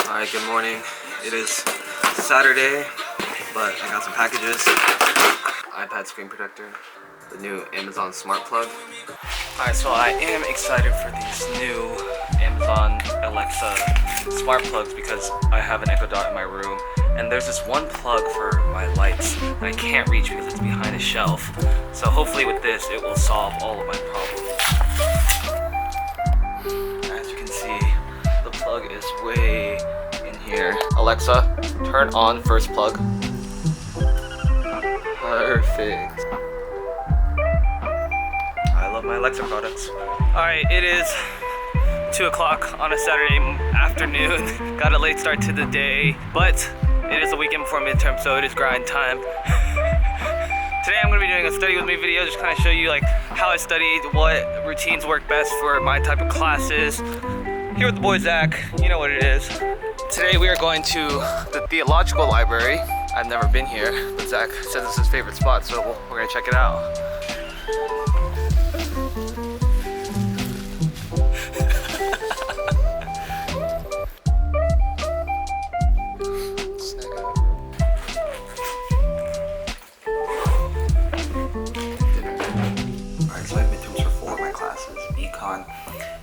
Alright, good morning. It is Saturday, but I got some packages. iPad screen protector, the new Amazon smart plug. Alright, so I am excited for these new Amazon Alexa smart plugs because I have an Echo Dot in my room, and there's this one plug for my lights that I can't reach because it's behind a shelf. So hopefully with this, it will solve all of my problems. As you can see, the plug is way in here. Alexa, turn on first plug. Perfect. I love my Alexa products. Alright, it is 2 o'clock on a Saturday afternoon. Got a late start to the day, but it is the weekend before midterm, so it is grind time. Today I'm going to be doing a study with me video, just kind of show you like how I studied, what routines work best for my type of classes. Here with the boy Zach, you know what it is. Today we are going to the theological library. I've never been here, but Zach says it's his favorite spot, so we're gonna check it out. Alright, so I have midterms for 4 of my classes: Econ,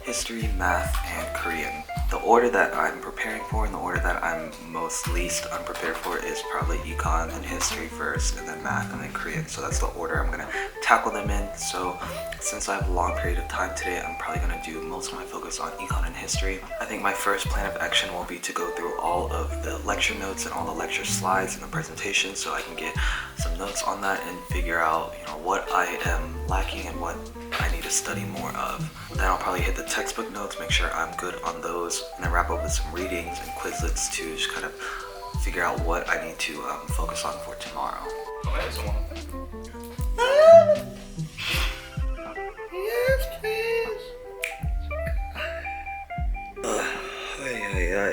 History, Math, and Korean. The order that I'm preparing for and the order that I'm most least unprepared for is probably Econ and History first, and then Math, and then Korean. So that's the order I'm gonna tackle them in. So since I have a long period of time today, I'm probably gonna do most of my focus on Econ and History. I think my first plan of action will be to go through all of the lecture notes and all the lecture slides and the presentation, so I can get some notes on that and figure out, what I am lacking and what I need to study more of. Then I'll probably hit the textbook notes, make sure I'm good on those, and then wrap up with some readings and Quizlets to just kind of figure out what I need to focus on for tomorrow. Yes, please.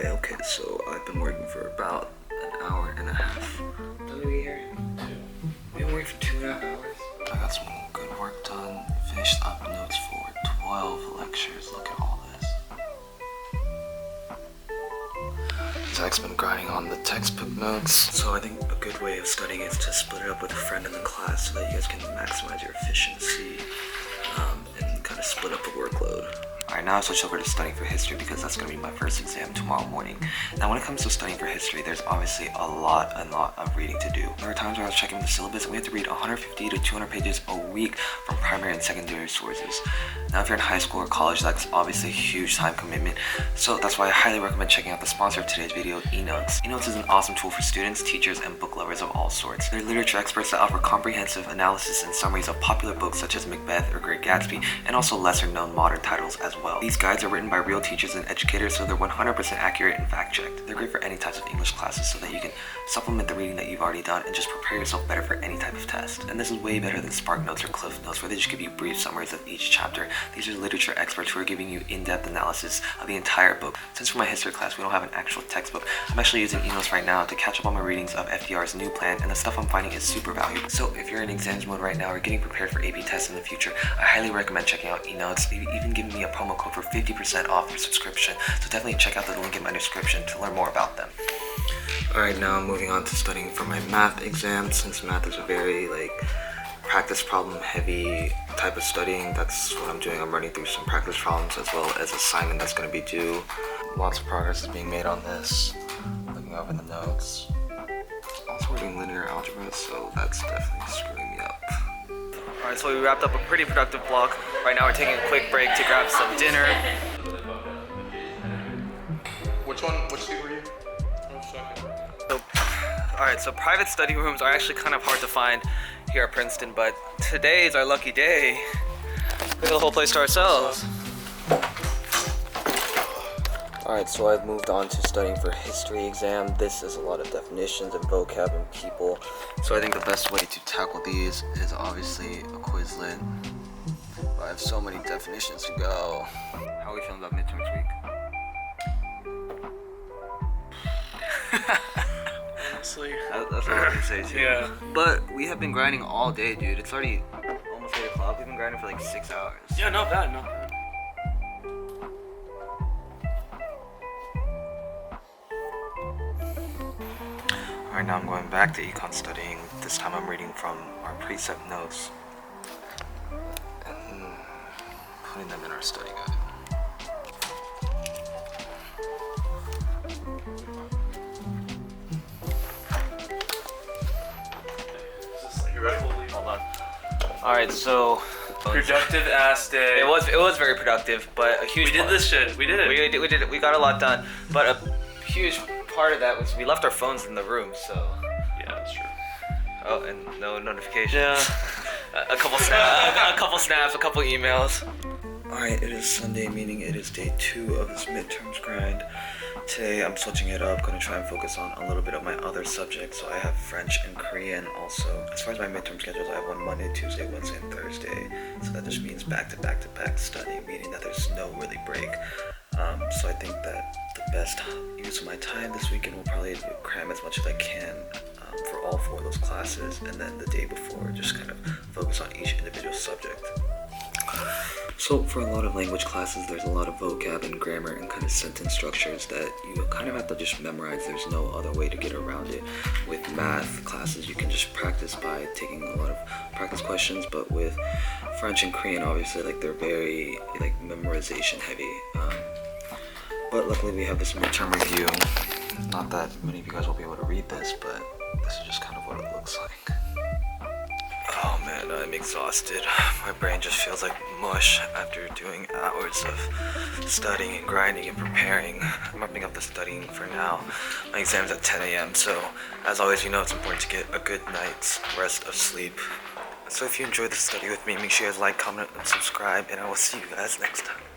Okay, so I've been working for about an hour and a half. How did we get here? 2. We've been working for 2.5 hours. I got some good work done. Finished up notes for 12 lectures. Look at all this. Zach's been grinding on the textbook notes. So I think a good way of studying is to split it up with a friend in the class so that you guys can maximize your efficiency and kind of split up the workload. Alright, now I switch over to studying for history because that's going to be my first exam tomorrow morning. Now when it comes to studying for history, there's obviously a lot of reading to do. There are times where I was checking the syllabus and we have to read 150 to 200 pages a week from primary and secondary sources. Now if you're in high school or college, that's obviously a huge time commitment. So that's why I highly recommend checking out the sponsor of today's video, eNotes. eNotes is an awesome tool for students, teachers, and book lovers of all sorts. They're literature experts that offer comprehensive analysis and summaries of popular books such as Macbeth or Great Gatsby, and also lesser known modern titles as well. These guides are written by real teachers and educators, so they're 100% accurate and fact-checked. They're great for any types of English classes so that you can supplement the reading that you've already done and just prepare yourself better for any type of test. And this is way better than Spark Notes or Cliff Notes, where they just give you brief summaries of each chapter. These are literature experts who are giving you in-depth analysis of the entire book. Since for my history class we don't have an actual textbook, I'm actually using eNotes right now to catch up on my readings of FDR's new plan, and the stuff I'm finding is super valuable. So if you're in exams mode right now or getting prepared for AP tests in the future, I highly recommend checking out eNotes. They've even given me a promo code for 50% off their subscription, so definitely check out the link in my description to learn more about them. Alright, now I'm moving on to studying for my math exam. Since math is a very practice problem heavy type of studying, that's what I'm doing. I'm running through some practice problems as well as assignment that's going to be due. Lots of progress is being made on this. Looking over the notes. Also doing linear algebra, so that's definitely screwing me up. Alright, so we wrapped up a pretty productive block. Right now we're taking a quick break to grab some dinner. Which seat were you? Alright, so private study rooms are actually kind of hard to find here at Princeton, but today is our lucky day. We have the whole place to ourselves. Alright, so I've moved on to studying for history exam. This is a lot of definitions and vocab and people. So I think the best way to tackle these is obviously a Quizlet. But I have so many definitions to go. How are we feeling about midterms week? Honestly. That's what I can say too. Yeah. But we have been grinding all day, dude. It's already almost 8 o'clock. We've been grinding for like 6 hours. Yeah, not bad, not bad. Right now I'm going back to econ studying. This time I'm reading from our precept notes and putting them in our study guide. You ready? Hold on. All right, so Productive ass day. it was very productive, but a huge. We did this shit. We did it. We did it. We got a lot done, but a huge part of that was we left our phones in the room. So Yeah, that's true. oh, and no notifications. Yeah. a couple snaps, a couple emails. All right, it is Sunday, meaning it is day 2 of this midterms grind. Today I'm switching it up, going to try and focus on a little bit of my other subjects. So I have French and Korean also. As far as my midterm schedules, I have one Monday, Tuesday, Wednesday, and Thursday. So that just means back to back to back study, meaning that there's no really break. So I think that the best use of my time this weekend will probably cram as much as I can for all 4 of those classes, and then the day before just kind of focus on each individual subject. So for a lot of language classes, there's a lot of vocab and grammar and kind of sentence structures that you kind of have to just memorize. There's no other way to get around it. With math classes, you can just practice by taking a lot of practice questions, but with French and Korean, obviously, like they're very like memorization heavy. But luckily we have this midterm review. Not that many of you guys will be able to read this, but this is just kind of what it looks like. Oh man, I'm exhausted. My brain just feels like mush after doing hours of studying and grinding and preparing. I'm wrapping up the studying for now. My exam's at 10 a.m. So as always, you know it's important to get a good night's rest of sleep. So if you enjoyed the study with me, make sure you guys like, comment, and subscribe, and I will see you guys next time.